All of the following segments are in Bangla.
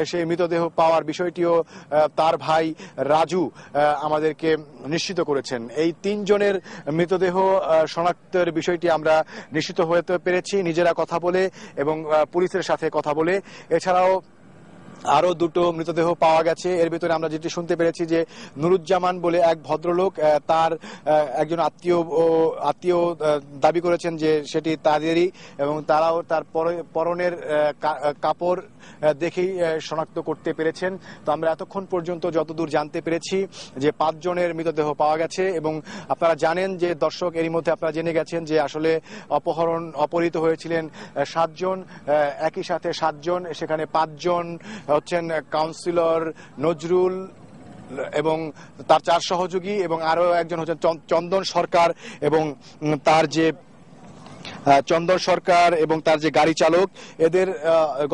সেই মৃতদেহ পাওয়ার বিষয়টিও তার ভাই রাজু আমাদেরকে নিশ্চিত করেছেন। এই 3 জনের মৃতদেহ শনাক্তের বিষয়টি আমরা নিশ্চিত হতে পেরেছি নিজেরা কথা বলে এবং পুলিশের সাথে কথা বলে। এছাড়াও আরো 2টো মৃতদেহ পাওয়া গেছে। এর ভিতরে আমরা যেটি শুনতে পেরেছি যে নুরুজ্জামান বলে এক ভদ্রলোক, তার একজন আত্মীয় দাবি করেছেন যে সেটি তাদেরই এবং তারাও তার পরনের কাপড় দেখেই শনাক্ত করতে পেরেছেন। তো আমরা এতক্ষণ পর্যন্ত যতদূর জানতে পেরেছি যে 5 জনের মৃতদেহ পাওয়া গেছে এবং আপনারা জানেন যে দর্শক এরই মধ্যে আপনারা জেনে গেছেন যে আসলে অপহৃত হয়েছিলেন 7 জন, একই সাথে 7 জন, সেখানে 5 জন হচ্ছেন কাউন্সিলর নজরুল এবং তার 4 সহযোগী এবং আরো একজন হচ্ছেন চন্দন সরকার এবং তার যে গাড়ি চালক। এদের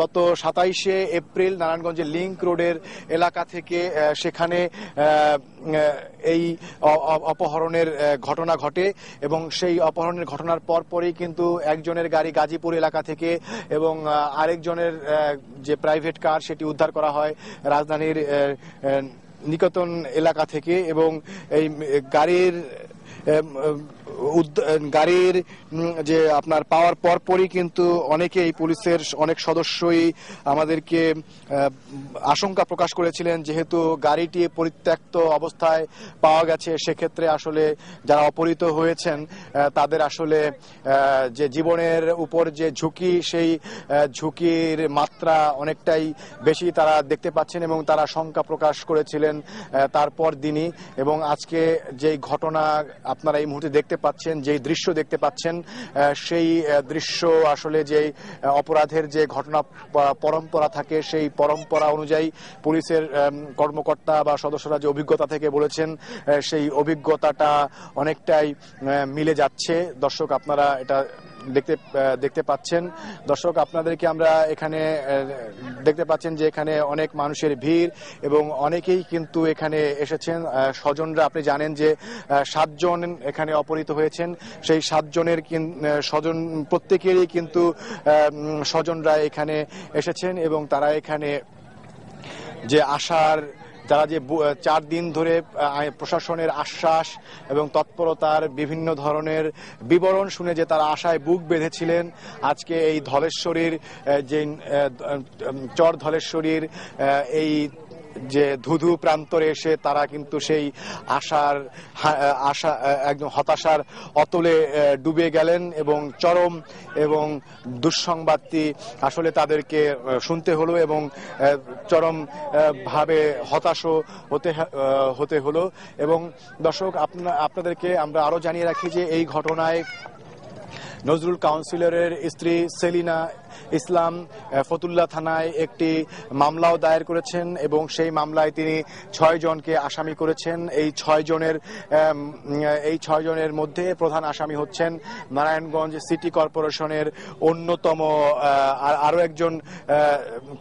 গত 27শে এপ্রিল নারায়ণগঞ্জের লিংক রোডের এলাকা থেকে সেখানে এই অপহরণের ঘটনা ঘটে এবং সেই অপহরণের ঘটনার পরপরই কিন্তু একজনের গাড়ি গাজীপুর এলাকা থেকে এবং আরেকজনের যে প্রাইভেট কার সেটি উদ্ধার করা হয় রাজধানীর নিকটন এলাকা থেকে এবং এই গাড়ির যে আপনার পাওয়ার পরপরই কিন্তু অনেকেই পুলিশের অনেক সদস্যই আমাদেরকে আশঙ্কা প্রকাশ করেছিলেন যেহেতু গাড়িটি পরিত্যক্ত অবস্থায় পাওয়া গেছে, সেক্ষেত্রে আসলে যারা অপহৃত হয়েছেন তাদের আসলে যে জীবনের উপর যে ঝুঁকি, সেই ঝুঁকির মাত্রা অনেকটাই বেশি তারা দেখতে পাচ্ছেন এবং তারা শঙ্কা প্রকাশ করেছিলেন তারপর দিনই। এবং আজকে যেই ঘটনা আপনারা এই মুহূর্তে দেখতে পাচ্ছেন, যেই দৃশ্য দেখতে পাচ্ছেন, সেই দৃশ্য আসলে যেই অপরাধের যে ঘটনা পরম্পরা থাকে সেই পরম্পরা অনুযায়ী পুলিশের কর্মকর্তা বা সদস্যরা যে অভিজ্ঞতা থেকে বলেছেন সেই অভিজ্ঞতাটা অনেকটাই মিলে যাচ্ছে। দর্শক আপনারা এটা দেখতে পাচ্ছেন। দর্শক আপনাদেরকে আমরা এখানে দেখতে পাচ্ছেন যে এখানে অনেক মানুষের ভিড় এবং অনেকেই কিন্তু এখানে এসেছেন স্বজনরা। আপনি জানেন যে 7 জন এখানে অপহৃত হয়েছেন, সেই 7 জনের স্বজন প্রত্যেকেরই কিন্তু স্বজনরা এখানে এসেছেন এবং তারা এখানে যে তারা যে 4 দিন ধরে প্রশাসনের আশ্বাস এবং তৎপরতার বিভিন্ন ধরনের বিবরণ শুনে যে তারা আশায় বুক বেঁধেছিলেন, আজকে এই ধলেশ্বরীর যে চর ধলেশ্বরীর এই যে ধুধু প্রান্তরে এসে তারা কিন্তু সেই আশা একদম হতাশার অতলে ডুবে গেলেন এবং চরম এবং দুঃসংবাদটি আসলে তাদেরকে শুনতে হলো এবং চরম ভাবে হতাশও হতে হলো। এবং দর্শক আপনাদেরকে আমরা আরো জানিয়ে রাখি যে এই ঘটনায় নজরুল কাউন্সিলরের স্ত্রী সেলিনা ইসলাম ফতুল্লা থানায় একটি মামলাও দায়ের করেছেন এবং সেই মামলায় তিনি 6 জনকে আসামি করেছেন। এই 6 জনের মধ্যে প্রধান আসামি হচ্ছেন নারায়ণগঞ্জ সিটি কর্পোরেশনের অন্যতম আরো একজন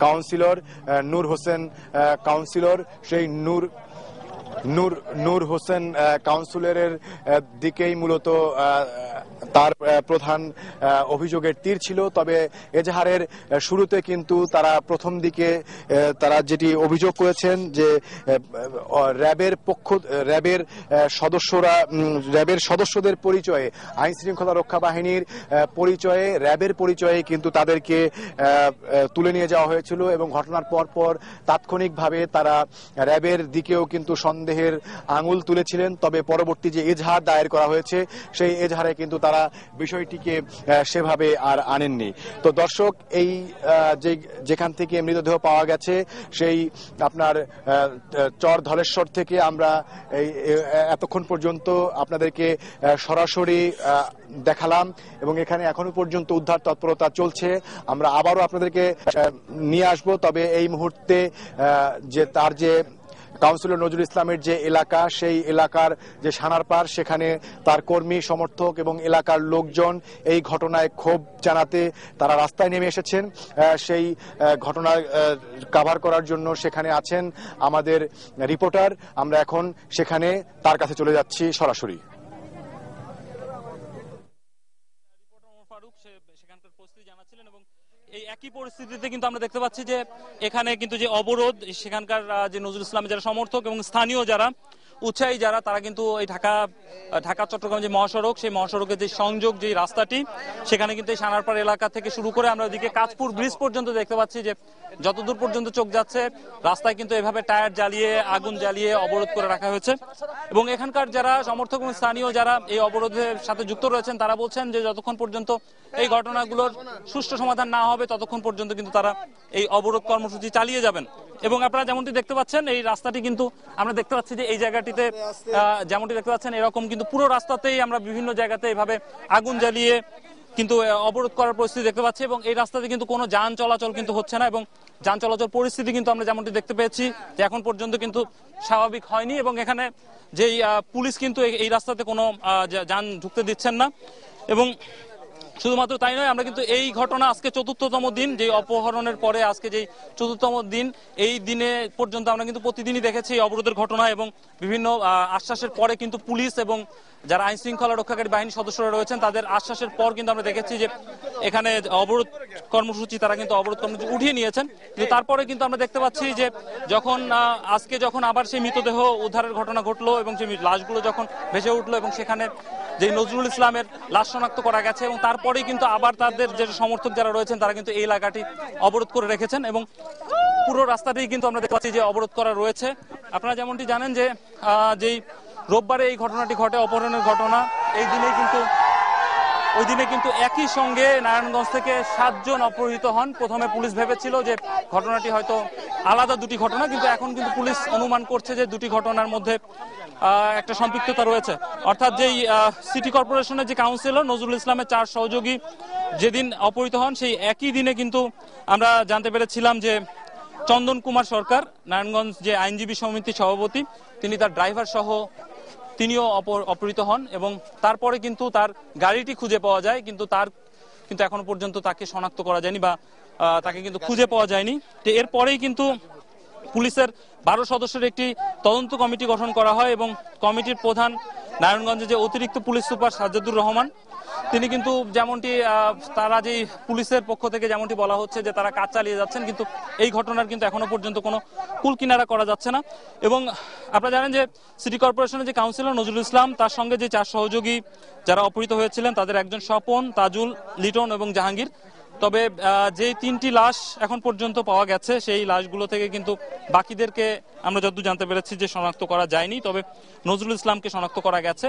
কাউন্সিলর নূর হোসেন কাউন্সিলর। সেই নূর হোসেন কাউন্সিলরের দিকেই মূলত তার প্রধান অভিযোগের তীর ছিল। তবে এজাহারের শুরুতে কিন্তু তারা প্রথম দিকে তারা যেটি অভিযোগ করেছেন যে র্যাবের সদস্যদের পরিচয়ে, আইন শৃঙ্খলা রক্ষা বাহিনীর পরিচয়ে, র্যাবের পরিচয়ে কিন্তু তাদেরকে তুলে নিয়ে যাওয়া হয়েছিল এবং ঘটনার পর তাৎক্ষণিকভাবে তারা র্যাবের দিকেও কিন্তু সন্দেহের আঙুল তুলেছিলেন। তবে পরবর্তী যে এজাহার দায়ের করা হয়েছে সেই এজাহারে কিন্তু তারা বিষয়টিকে সেভাবে আর আনেননি। তো দর্শক এই যেখান থেকে মৃতদেহ পাওয়া গেছে সেই আপনার চর ধলেশ্বর থেকে আমরা এতক্ষণ পর্যন্ত আপনাদেরকে সরাসরি দেখালাম এবং এখানে এখনো পর্যন্ত উদ্ধার তৎপরতা চলছে। আমরা আবারও আপনাদেরকে নিয়ে আসব। তবে এই মুহূর্তে যে তার যে কাউন্সিলর নজরুল ইসলামের যে এলাকা, সেই এলাকার যে সানারপাড়, সেখানে তার কর্মী সমর্থক এবং এলাকার লোকজন এই ঘটনায় ক্ষোভ জানাতে তারা রাস্তায় নেমে এসেছেন। সেই ঘটনা কভার করার জন্য সেখানে আছেন আমাদের রিপোর্টার। আমরা এখন সেখানে তার কাছে চলে যাচ্ছি সরাসরি। ফারুক সেখানকার পরিস্থিতি জানাচ্ছিলেন এবং এই একই পরিস্থিতিতে কিন্তু আমরা দেখতে পাচ্ছি যে এখানে কিন্তু যে অবরোধ, সেখানকার যে নজরুল ইসলামের যারা সমর্থক এবং স্থানীয় যারা উৎসাহী যারা, তারা কিন্তু এই ঢাকা চট্টগ্রাম যে মহাসড়ক, সেই মহাসড়কের যে সংযোগ যে রাস্তাটি, সেখানে কিন্তু এই সানারপাড় এলাকা থেকে শুরু করে আমরা ওইদিকে কাঁচপুর ব্রিজ পর্যন্ত দেখতে পাচ্ছি যে যতদূর পর্যন্ত চোখ যাচ্ছে রাস্তায় কিন্তু এভাবে টায়ার জ্বালিয়ে, আগুন জ্বালিয়ে অবরোধ করে রাখা হয়েছে। এবং এখানকার যারা সমর্থক এবং স্থানীয় যারা এই অবরোধের সাথে যুক্ত রয়েছেন, তারা বলছেন যে যতক্ষণ পর্যন্ত এই ঘটনাগুলোর সুষ্ঠু সমাধান না হবে ততক্ষণ পর্যন্ত কিন্তু তারা এই অবরোধ কর্মসূচি চালিয়ে যাবেন। এবং আপনারা যেমনটি দেখতে পাচ্ছেন, এই রাস্তাটি কিন্তু আমরা দেখতে পাচ্ছি যে এই জায়গাটিতে যেমনটি দেখতে পাচ্ছেন, এরকম কিন্তু পুরো রাস্তাতেই আমরা বিভিন্ন জায়গাতে এভাবে আগুন জ্বালিয়ে কিন্তু অবরোধ করার পরিস্থিতি দেখতে পাচ্ছি। এবং এই রাস্তাতে কিন্তু কোনো যান চলাচল কিন্তু হচ্ছে না, এবং যান চলাচল পরিস্থিতি কিন্তু আমরা যেমনটি দেখতে পেয়েছি যে এখন পর্যন্ত কিন্তু স্বাভাবিক হয়নি। এবং এখানে যেই পুলিশ কিন্তু এই রাস্তাতে কোনো যান ঢুকতে দিচ্ছেন না। এবং শুধুমাত্র তাই নয়, আমরা কিন্তু এই ঘটনা আজকে চতুর্থতম দিন, যে অপহরণের পরে আজকে যেই চতুর্থতম দিন, এই দিনে পর্যন্ত আমরা কিন্তু প্রতিদিনই দেখেছি এই অবরোধের ঘটনা। এবং বিভিন্ন আশ্বাসের পরে কিন্তু পুলিশ এবং যারা আইন শৃঙ্খলা রক্ষাকারী বাহিনীর সদস্যরা রয়েছেন, তাদের আশ্বাসের পর কিন্তু আমরা দেখেছি যে এখানে অবরোধ কর্মসূচি, তারা কিন্তু অবরোধ কর্মসূচি উঠিয়ে নিয়েছেন। কিন্তু তারপরে কিন্তু আমরা দেখতে পাচ্ছি যে যখন আজকে যখন আবার সেই মৃতদেহ উদ্ধারের ঘটনা ঘটলো এবং সেই লাশগুলো যখন ভেসে উঠলো এবং সেখানে যে নজরুল ইসলামের লাশ শনাক্ত করা গেছে, এবং তারপরেই কিন্তু আবার তাদের যে সমর্থক যারা রয়েছেন তারা কিন্তু এই এলাকাটি অবরোধ করে রেখেছেন। এবং পুরো রাস্তাতেই কিন্তু আমরা দেখতে পাচ্ছি যে অবরোধ করা রয়েছে। আপনারা যেমনটি জানেন যে যেই রোববারে এই ঘটনাটি ঘটে, অপহরণের ঘটনা, ওই দিনে কিন্তু একই সঙ্গে নারায়ণগঞ্জ থেকে 7 জন অপহৃত হন। প্রথমে পুলিশ ভেবেছিল যে ঘটনাটি হয়তো আলাদা দুটি ঘটনা, কিন্তু এখন কিন্তু পুলিশ অনুমান করছে যে দুটি ঘটনার মধ্যে একটা সম্পৃক্ততা রয়েছে। অর্থাৎ যেই সিটি কর্পোরেশনের যে কাউন্সিলর নজরুল ইসলামের 4 সহযোগী যেদিন অপহৃত হন, সেই একই দিনে কিন্তু আমরা জানতে পেরেছিলাম যে চন্দন কুমার সরকার, নারায়ণগঞ্জ যে আইনজীবী সমিতির সভাপতি, তিনি তার ড্রাইভার সহ তিনিও অপহৃত হন। এবং তারপরে কিন্তু তার গাড়িটি খুঁজে পাওয়া যায়, কিন্তু এখনো পর্যন্ত তাকে শনাক্ত করা যায়নি বা তাকে কিন্তু খুঁজে পাওয়া যায়নি। তো এরপরেই কিন্তু পুলিশের 12 সদস্যের একটি তদন্ত কমিটি গঠন করা হয় এবং কমিটির প্রধান নারায়ণগঞ্জে যে অতিরিক্ত পুলিশ সুপার সাজ্জাদুর রহমান, তিনি কিন্তু যেমনটি তারা যে পুলিশের পক্ষ থেকে যেমনটি বলা হচ্ছে যে তারা কাজ চালিয়ে যাচ্ছেন, কিন্তু এই ঘটনার কিন্তু এখনো পর্যন্ত কোনো কুল কিনারা করা যাচ্ছে না। এবং আপনারা জানেন যে সিটি কর্পোরেশনের যে কাউন্সিলর নজরুল ইসলাম, তার সঙ্গে যে 4 সহযোগী যারা অপহৃত হয়েছিলেন, তাদের একজন স্বপন, তাজুল, লিটন এবং জাহাঙ্গীর। তবে যে 3টি লাশ এখন পর্যন্ত পাওয়া গেছে, সেই লাশগুলো থেকে কিন্তু বাকিদেরকে আমরা যতদূর জানতে পেরেছি যে শনাক্ত করা যায়নি, তবে নজরুল ইসলামকে শনাক্ত করা গেছে।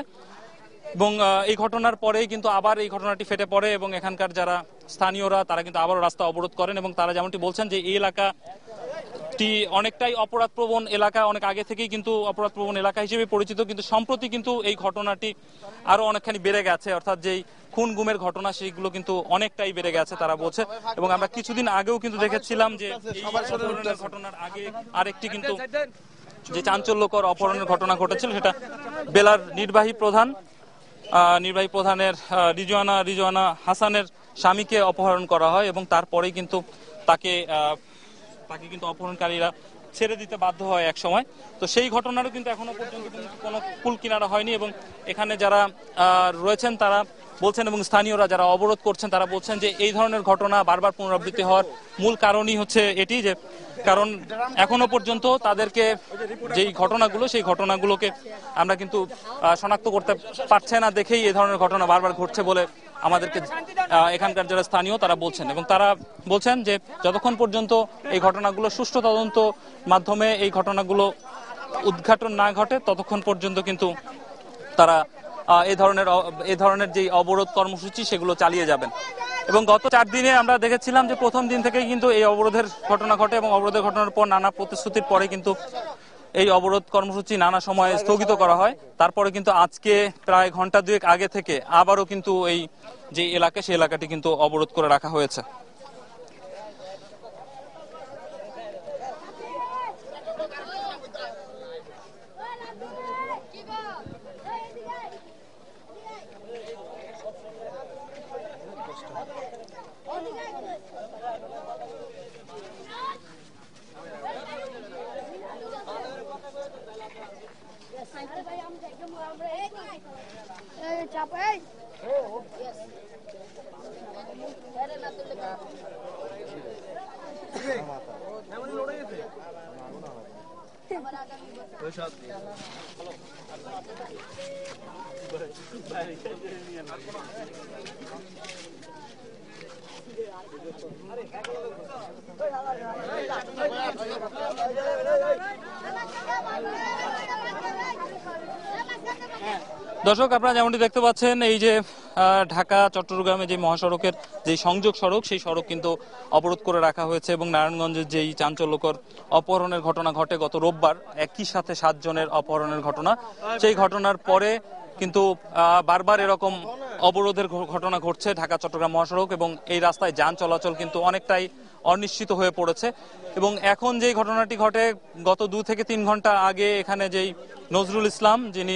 এবং এই ঘটনার পরেই কিন্তু আবার এই ঘটনাটি ফেটে পড়ে এবং এখানকার যারা স্থানীয়রা তারা কিন্তু আবারও রাস্তা অবরোধ করেন। এবং তারা যেমনটি বলছেন যে এই এলাকাটি অনেকটাই অপরাধপ্রবণ এলাকা, অনেক আগে থেকেই কিন্তু অপরাধপ্রবণ এলাকা হিসেবে পরিচিত, কিন্তু সম্প্রতি কিন্তু এই ঘটনাটি আরো অনেকখানি বেড়ে গেছে। অর্থাৎ যেই খুন গুমের ঘটনা, সেইগুলো কিন্তু অনেকটাই বেড়ে গেছে তারা বলছে। এবং আমরা কিছুদিন আগেও কিন্তু দেখেছিলাম যে এই অপহরণের ঘটনার আগে আরেকটি কিন্তু যে চাঞ্চল্যকর অপহরণের ঘটনা ঘটেছিল, সেটা বেলার নির্বাহী প্রধানের রিজওয়ানা হাসানের স্বামীকে অপহরণ করা হয় এবং তারপরেই কিন্তু তাকে কিন্তু অপহরণকারীরা ছেড়ে দিতে বাধ্য হয় এক সময়। তো সেই ঘটনারও কিন্তু এখনো পর্যন্ত কোনো কুল কিনারা হয়নি। এবং এখানে যারা রয়েছেন তারা বলছেন এবং স্থানীয়রা যারা অবরোধ করছেন তারা বলছেন যে এই ধরনের ঘটনা বারবার পুনরাবৃত্তি হওয়ার মূল কারণই হচ্ছে এটি, যে কারণ এখনো পর্যন্ত তাদেরকে যেই ঘটনাগুলো, সেই ঘটনাগুলোকে আমরা কিন্তু শনাক্ত করতে পারছে না দেখেই এই ধরনের ঘটনা বারবার ঘটছে বলে আমাদেরকে এখানকার যারা স্থানীয় তারা বলছেন। এবং তারা বলছেন যে যতক্ষণ পর্যন্ত এই ঘটনাগুলো সুষ্ঠু তদন্ত মাধ্যমে এই ঘটনাগুলো উদ্ঘাটন না ঘটে, ততক্ষণ পর্যন্ত কিন্তু তারা এই ধরনের যে অবরোধ কর্মসূচি সেগুলো চালিয়ে যাবেন। এবং গত 4 দিনে আমরা দেখেছিলাম যে প্রথম দিন থেকেই কিন্তু এই অবরোধের ঘটনা ঘটে এবং অবরোধের ঘটনার পর নানা প্রতিশ্রুতির পরে কিন্তু এই অবরোধ কর্মসূচি নানা সময়ে স্থগিত করা হয়। তারপরে কিন্তু আজকে প্রায় ঘন্টা 2 আগে থেকে আবারও কিন্তু এই যে এলাকা, সেই এলাকাটি কিন্তু অবরোধ করে রাখা হয়েছে। Capek. দর্শক, আপনারা যেমনটি দেখতে পাচ্ছেন, এই যে ঢাকা চট্টগ্রামে যে মহাসড়কের যে সংযোগ সড়ক, সেই সড়ক কিন্তু অবরোধ করে রাখা হয়েছে এবং নারায়ণগঞ্জের যেই চাঞ্চল্যকর অপহরণের ঘটনা ঘটে গত রোববার, একই সাথে 7 জনের অপহরণের ঘটনা, সেই ঘটনার পরে কিন্তু বারবার এরকম অবরোধের ঘটনা ঘটছে ঢাকা চট্টগ্রাম মহাসড়ক এবং এই রাস্তায় যান চলাচল কিন্তু অনেকটাই অনিশ্চিত হয়ে পড়েছে। এবং এখন যে ঘটনাটি ঘটে, গত 2 থেকে 3 ঘন্টা আগে এখানে যেই নজরুল ইসলাম, যিনি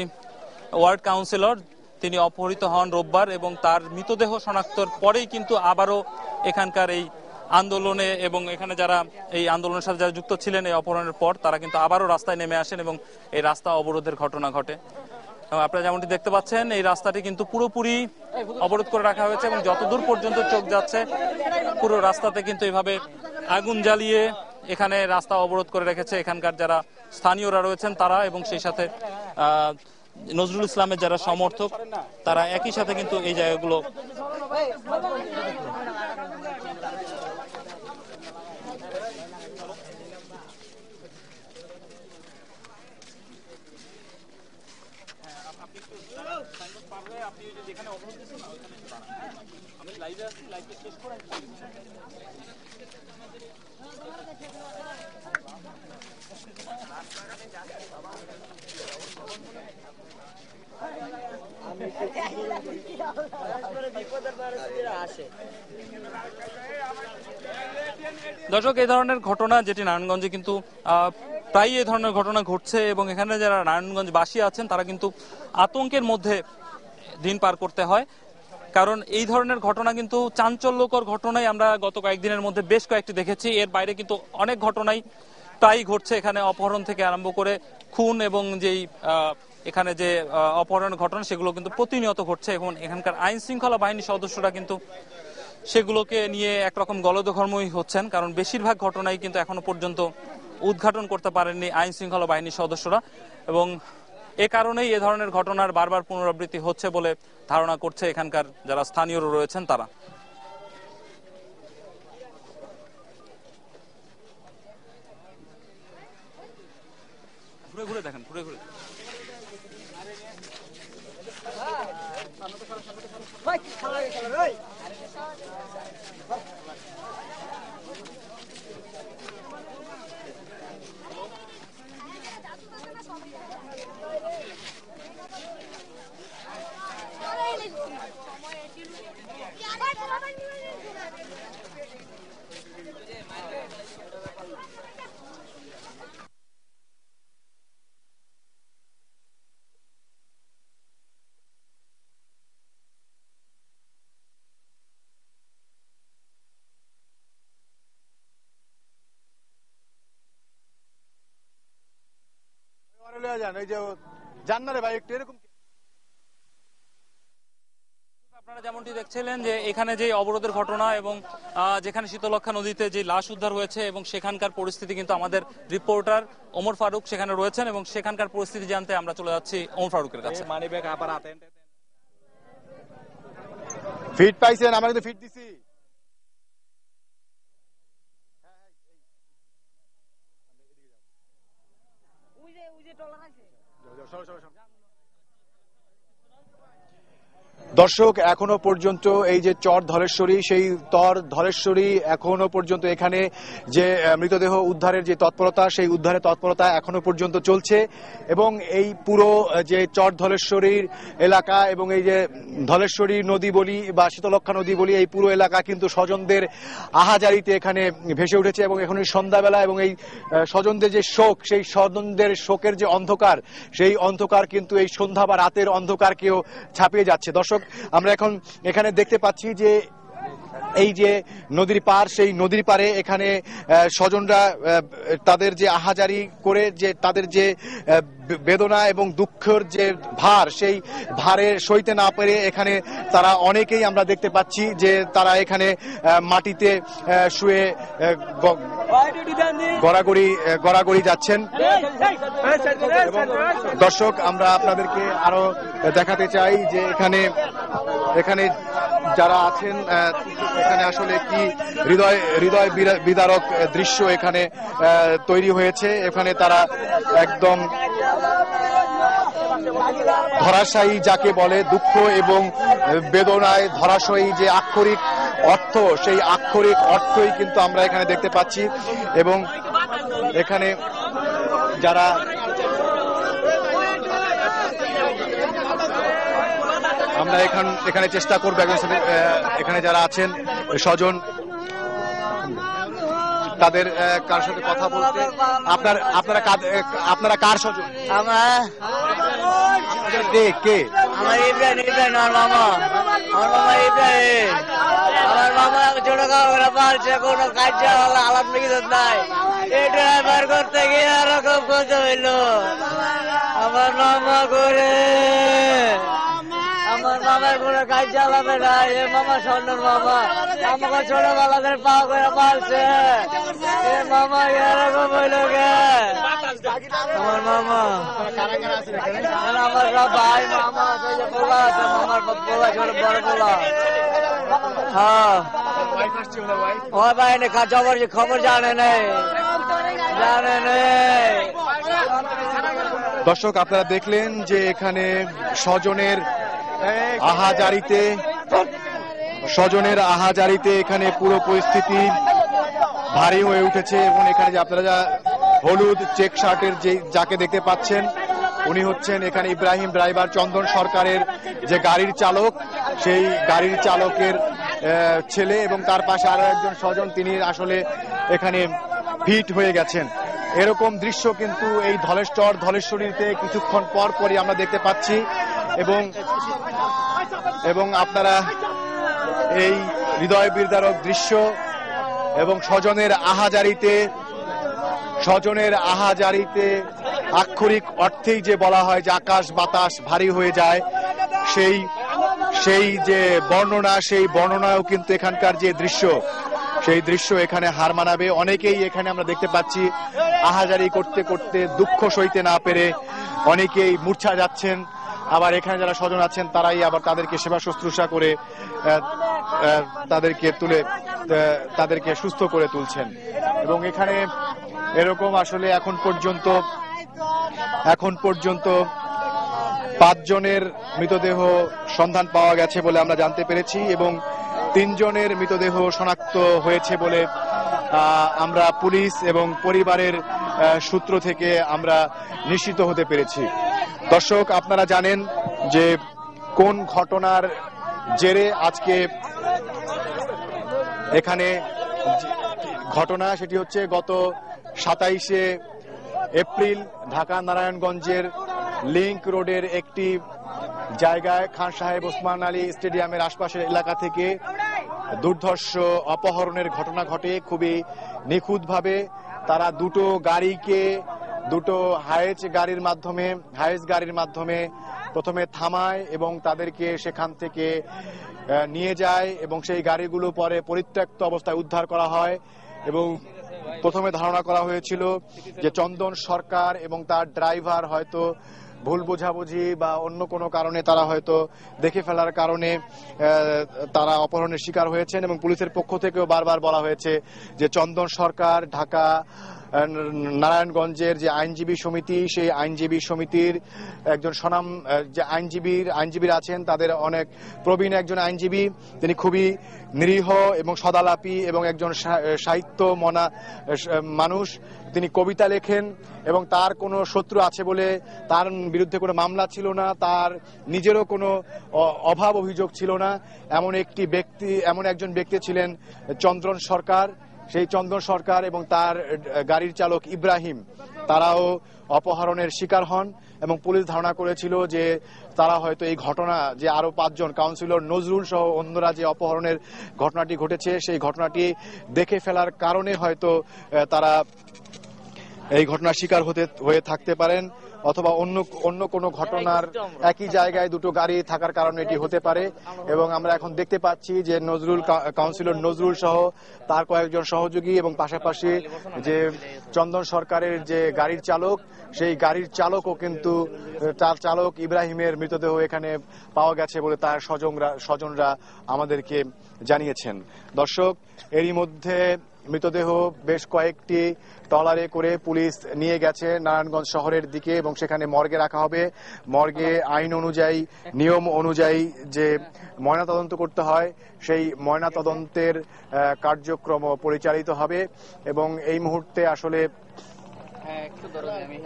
ওয়ার্ড কাউন্সিলর, তিনি অপহৃত হন রোববার এবং তার মৃতদেহ শনাক্তর পরেই কিন্তু আবারও এখানকার এই আন্দোলনে এবং এখানে যারা এই আন্দোলনের সাথে যারা যুক্ত ছিলেন এই অপহরণের পর, তারা কিন্তু আবারও রাস্তায় নেমে আসেন এবং এই রাস্তা অবরোধের ঘটনা ঘটে। আপনারা যেমনটি দেখতে পাচ্ছেন, এই রাস্তাটি কিন্তু পুরোপুরি অবরোধ করে রাখা হয়েছে এবং যতদূর পর্যন্ত চোখ যাচ্ছে পুরো রাস্তাতে কিন্তু এভাবে আগুন জ্বালিয়ে এখানে রাস্তা অবরোধ করে রেখেছে এখানকার যারা স্থানীয়রা রয়েছেন তারা, এবং সেই সাথে নজরুল ইসলামের যারা সমর্থক তারা একই সাথে কিন্তু এই জায়গাগুলো দর্শক, এই ধরনের ঘটনা যেটি নারায়ণগঞ্জে কিন্তু প্রায় এই ধরনের ঘটনা ঘটছে এবং এখানে যারা নারায়ণগঞ্জবাসী আছেন তারা কিন্তু আতঙ্কের মধ্যে দিন পার করতে হয়, কারণ এই ধরনের ঘটনা কিন্তু চাঞ্চল্যকর ঘটনাই আমরা গত কয়েকদিনের মধ্যে বেশ কয়েকটি দেখেছি। এর বাইরে কিন্তু অনেক ঘটনাই প্রায় ঘটছে এখানে, অপহরণ থেকে আরম্ভ করে খুন এবং যেই এখানে যে অপহরণের ঘটনা সেগুলো কিন্তু প্রতিনিয়ত ঘটছে। এবং এখানকার আইন শৃঙ্খলা বাহিনীর সদস্যরা কিন্তু সেগুলোকে নিয়ে একরকম গলদঘর্মই হচ্ছেন, কারণ বেশিরভাগ ঘটনাই কিন্তু এখনো পর্যন্ত উদ্ঘাটন করতে পারেননি আইন শৃঙ্খলা বাহিনীর সদস্যরা, এবং এ কারণেই এ ধরনের ঘটনার বারবার পুনরাবৃত্তি হচ্ছে বলে ধারণা করছে এখানকার যারা স্থানীয়রা রয়েছেন তারা। ঘুরে ঘুরে দেখেন, ঘুরে ঘুরে আপনারা যেমনটি দেখছিলেন যে এখানে যে অবরোধের ঘটনা এবং যেখানে শীতলক্ষা নদীতে যে লাশ উদ্ধার হয়েছে এবং সেখানকার পরিস্থিতি কিন্তু আমাদের রিপোর্টার ওমর ফারুক সেখানে রয়েছেন এবং সেখানকার পরিস্থিতি জানতে আমরা চলে যাচ্ছি ওমর ফারুকের কাছে। ফিট পাইছেন? আমরা কিন্তু ফিট দিছি। দর্শক, এখনো পর্যন্ত এই যে চর ধলেশ্বরী, সেই ধলেশ্বরী এখনো পর্যন্ত এখানে যে মৃতদেহ উদ্ধারের যে তৎপরতা, সেই উদ্ধারের তৎপরতা এখনো পর্যন্ত চলছে এবং এই পুরো যে চর ধলেশ্বরীর এলাকা এবং এই যে ধলেশ্বরী নদী বলি বা শীতলক্ষা নদী বলি, এই পুরো এলাকা কিন্তু স্বজনদের আহাজারিতে এখানে ভেসে উঠেছে এবং এখন সন্ধ্যাবেলা এবং এই স্বজনদের যে শোক, সেই স্বজনদের শোকের যে অন্ধকার, সেই অন্ধকার কিন্তু এই সন্ধ্যা বা রাতের অন্ধকারকেও ছাপিয়ে যাচ্ছে। দর্শক, আমরা এখন এখানে দেখতে পাচ্ছি যে এই যে নদীর পার, সেই নদীর পারে এখানে স্বজনরা তাদের যে আহাজারি করে যে তাদের যে বেদনা এবং দুঃখের যে ভার, সেই ভারে সইতে না পেরে এখানে তারা অনেকেই আমরা দেখতে পাচ্ছি যে তারা এখানে মাটিতে শুয়ে গড়াগড়ি যাচ্ছেন। দর্শক, আমরা আপনাদেরকে আরো দেখাতে চাই যে এখানে এখানে যারা আছেন, এখানে আসলে কি হৃদয় বিদারক দৃশ্য এখানে তৈরি হয়েছে। এখানে তারা একদম ধরাশায়ী যাকে বলে, দুঃখ এবং বেদনায় ধরাশায়ী যে আক্ষরিক অর্থ, সেই আক্ষরিক অর্থই কিন্তু আমরা এখানে দেখতে পাচ্ছি। এবং এখানে যারা আমরা এখানে চেষ্টা করবো একজন সাথে, এখানে যারা আছেন স্বজন, তাদের কার সাথে কথা বলতে। আপনারা কার স্বজন? কে? আমার ইব্রাহিম, আমার মামা ইব্রাহিম। আমার মামা ছোট কাপড় পালছে, কোনো কাজ আলাপ বিকিত নাই। এই ড্রাইভার করতে গিয়ে এরকম কথা হইল। আমার মামা করে, আমার মামার কোনো কাজ চালাবে না। এ মামা স্বর্ণের মামা, আমাকে ছোটবেলা করে পা করে পালছে। এ মামা এরকম হইল গে। আমার মামা, আমার সব ভাই মামা পোলা আছে, মামার পোলা ছোট বড় পোলা। হ্যাঁ, ওই ভাই খবর জানে নেই। দর্শক, আপনারা দেখলেন যে এখানে স্বজনের আহাজারিতে এখানে পুরো পরিস্থিতি ভারী হয়ে উঠেছে। এবং এখানে যে আপনারা যা হলুদ চেক শার্টের যাকে দেখতে পাচ্ছেন, উনি হচ্ছেন এখানে ইব্রাহিম ড্রাইভার, চন্দন সরকারের যে গাড়ির চালক, সেই গাড়ির চালকের ছেলে। এবং তার পাশে আরো একজন স্বজন, তিনি আসলে এখানে ফিট হয়ে গেছেন। এরকম দৃশ্য কিন্তু এই ধলেশ্বরীতে কিছুক্ষণ পরই আমরা দেখতে পাচ্ছি। এবং আপনারা এই হৃদয় বিদারক দৃশ্য এবং স্বজনের আহাজারিতে আক্ষরিক অর্থেই যে বলা হয় যে আকাশ বাতাস ভারী হয়ে যায়, সেই যে বর্ণনা, সেই বর্ণনাও কিন্তু এখানকার যে দৃশ্য, সেই দৃশ্য এখানে হার মানাবে। অনেকেই এখানে আমরা দেখতে পাচ্ছি আহাজারি করতে করতে দুঃখ সইতে না পেরে অনেকেই মূর্ছা যাচ্ছেন। আবার এখানে যারা স্বজন আছেন, তারাই আবার তাদেরকে সেবা শুশ্রূষা করে তাদেরকে সুস্থ করে তুলছেন। এবং এখানে এরকম আসলে এখন পর্যন্ত 5 জনের মৃতদেহ সন্ধান পাওয়া গেছে বলে আমরা জানতে পেরেছি। এবং 3 জনের মৃতদেহ শনাক্ত হয়েছে বলে আমরা পুলিশ এবং পরিবারের সূত্র থেকে আমরা নিশ্চিত হতে পেরেছি। দর্শক, আপনারা জানেন যে কোন ঘটনার জেরে আজকে এখানে ঘটনা, সেটি হচ্ছে গত 27শে এপ্রিল ঢাকা নারায়ণগঞ্জের লিংক রোডের একটি জায়গায় খান সাহেব ওসমান আলী স্টেডিয়ামের আশপাশের এলাকা থেকে দুর্ধর্ষ অপহরণের ঘটনা ঘটে। খুবই নিখুঁতভাবে তারা দুটো হায়েস গাড়ির মাধ্যমে প্রথমে থামায় এবং তাদেরকে সেখান থেকে নিয়ে যায়। এবং সেই গাড়িগুলো পরে পরিত্যক্ত অবস্থায় উদ্ধার করা হয়। এবং প্রথমে ধারণা করা হয়েছিল যে চন্দন সরকার এবং তার ড্রাইভার হয়তো ভুল বোঝাবুঝি বা অন্য কোনো কারণে তারা হয়তো দেখে ফেলার কারণে তারা অপহরণের শিকার হয়েছেন। এবং পুলিশের পক্ষ থেকেও বারবার বলা হয়েছে যে চন্দন সরকার ঢাকা নারায়ণগঞ্জের যে আইনজীবী সমিতি, সেই আইনজীবী সমিতির একজন স্বনাম যে আইনজীবীরা আছেন, তাদের অনেক প্রবীণ একজন আইনজীবী। তিনি খুবই নিরীহ এবং সদালাপী এবং একজন সাহিত্য মনা মানুষ। তিনি কবিতা লেখেন এবং তার কোনো শত্রু আছে বলে তার বিরুদ্ধে কোনো মামলা ছিল না, তার নিজেরও কোনো অভাব অভিযোগ ছিল না। এমন একজন ব্যক্তি ছিলেন চন্দন সরকার। সেই চন্দন সরকার এবং তার গাড়ির চালক ইব্রাহিম, তারাও অপহরণের শিকার হন। এবং পুলিশ ধারণা করেছিল যে তারা হয়তো এই ঘটনা, যে আরো 5 জন কাউন্সিলর নজরুল সহ অন্যরা যে অপহরণের ঘটনাটি ঘটেছে, সেই ঘটনাটি দেখে ফেলার কারণে হয়তো তারা এই ঘটনার শিকার হয়ে থাকতে পারেন। অথবা অন্য অন্য কোনো ঘটনার একই জায়গায় দুটো গাড়ি থাকার কারণে এটি হতে পারে। এবং আমরা এখন দেখতে পাচ্ছি যে কাউন্সিলর নজরুল সহ তার কয়েকজন সহযোগী এবং পাশাপাশি যে চন্দন সরকারের যে গাড়ির চালক, সেই গাড়ির চালকও কিন্তু তার চালক ইব্রাহিমের মৃতদেহ এখানে পাওয়া গেছে বলে তার স্বজনরা আমাদেরকে জানিয়েছেন। দর্শক, এরই মধ্যে মৃতদেহ বেশ কয়েকটি ট্রলারে করে পুলিশ নিয়ে গেছে নারায়ণগঞ্জ শহরের দিকে এবং সেখানে মর্গে রাখা হবে। মর্গে আইন অনুযায়ী, নিয়ম অনুযায়ী যে ময়নাতদন্ত করতে হয় সেই ময়নাতদন্তের কার্যক্রম পরিচালিত হবে। এবং এই মুহূর্তে আসলে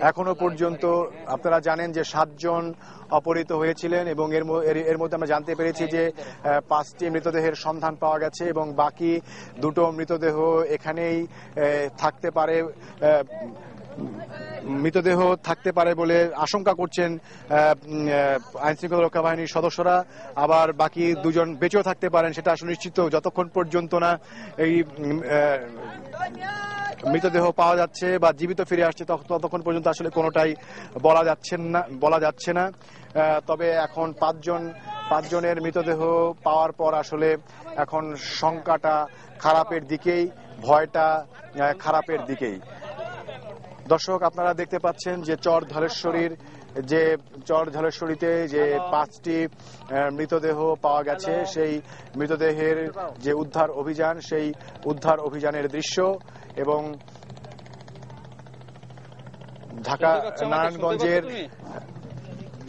এখনো পর্যন্ত আপনারা জানেন যে 7 জন অপহৃত হয়েছিলেন এবং এর মধ্যে আমরা জানতে পেরেছি যে 5টি মৃতদেহের সন্ধান পাওয়া গেছে এবং বাকি 2টো মৃতদেহ এখানেই থাকতে পারে বলে আশঙ্কা করছেন আইনশৃঙ্খলা রক্ষা বাহিনীর সদস্যরা। আবার বাকি 2 জন বেঁচেও থাকতে পারেন, সেটা আসলে নিশ্চিত যতক্ষণ পর্যন্ত না এই মৃতদেহ পাওয়া যাচ্ছে বা জীবিত ফিরে আসছে ততক্ষণ পর্যন্ত আসলে কোনোটাই বলা যাচ্ছে না। তবে এখন 5 জনের মৃতদেহ পাওয়ার পর আসলে এখন শঙ্কাটা খারাপের দিকেই, ভয়টা খারাপের দিকেই। দর্শক, আপনারা দেখতে পাচ্ছেন যে চর ধলেশ্বরীতে যে 5টি মৃতদেহ পাওয়া গেছে, সেই মৃতদেহের যে উদ্ধার অভিযান, সেই উদ্ধার অভিযানের দৃশ্য এবং ঢাকা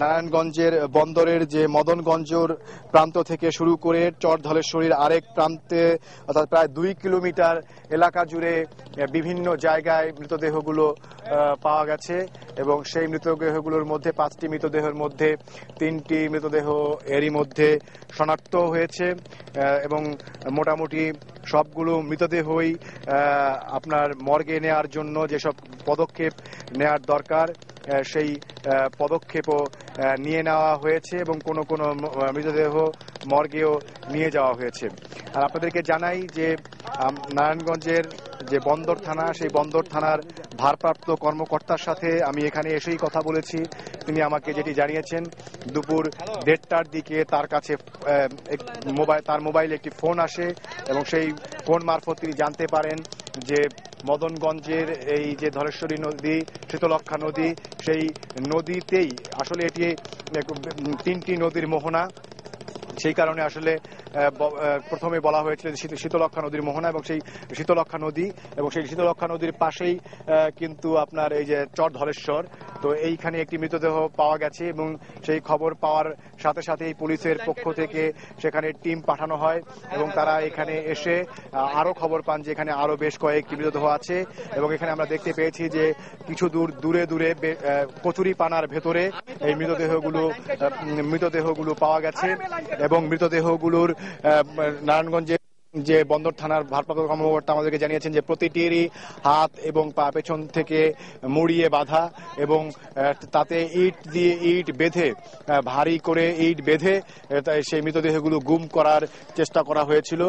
নারায়ণগঞ্জের বন্দরের যে মদনগঞ্জর প্রান্ত থেকে শুরু করে চর ধলেশ্বরীর আরেক প্রান্তে অর্থাৎ প্রায় 2 কিলোমিটার এলাকা জুড়ে বিভিন্ন জায়গায় মৃতদেহগুলো পাওয়া গেছে এবং সেই মৃতদেহগুলোর মধ্যে 5টি মৃতদেহের মধ্যে 3টি মৃতদেহ এরই মধ্যে শনাক্ত হয়েছে এবং মোটামুটি সবগুলো মৃতদেহই আপনার মর্গে নেওয়ার জন্য যেসব পদক্ষেপ নেওয়ার দরকার সেই পদক্ষেপও নিয়ে নেওয়া হয়েছে এবং কোনো মৃতদেহ মর্গেও নিয়ে যাওয়া হয়েছে। আর আপনাদেরকে জানাই যে নারায়ণগঞ্জের যে বন্দর থানা, সেই বন্দর থানার ভারপ্রাপ্ত কর্মকর্তার সাথে আমি এখানে এসেই কথা বলেছি। তিনি আমাকে যেটি জানিয়েছেন, দুপুর 1:30টার দিকে তার কাছে তার মোবাইলে একটি ফোন আসে এবং সেই ফোন মারফত তিনি জানতে পারেন যে মদনগঞ্জের এই যে ধলেশ্বরী নদী, শীতলক্ষ্যা নদী, সেই নদীতেই আসলে এটি 3টি নদীর মোহনা। সেই কারণে আসলে প্রথমে বলা হয়েছিল শীতলক্ষ্যা নদীর মোহনা এবং সেই শীতলক্ষ্যা নদীর পাশেই কিন্তু আপনার এই যে চর ধলেশ্বর। তো এইখানে একটি মৃতদেহ পাওয়া গেছে এবং সেই খবর পাওয়ার সাথে সাথেই পুলিশের পক্ষ থেকে সেখানে টিম পাঠানো হয় এবং তারা এখানে এসে আরো খবর পান যে এখানে আরো বেশ কয়েকটি মৃতদেহ আছে এবং এখানে আমরা দেখতে পেয়েছি যে কিছু দূরে কচুরি পানার ভেতরে এই মৃতদেহগুলো পাওয়া গেছে এবং মৃতদেহগুলোর নারায়ণগঞ্জে যে বন্দর থানার ভারপ্রাপ্ত কর্মকর্তা আমাদেরকে জানিয়েছেন যে প্রতিটিরই হাত এবং পা পেছন থেকে মুড়িয়ে বাঁধা এবং তাতে ইট বেঁধে ভারী করে ইট বেঁধে সেই মৃতদেহগুলো গুম করার চেষ্টা করা হয়েছিল।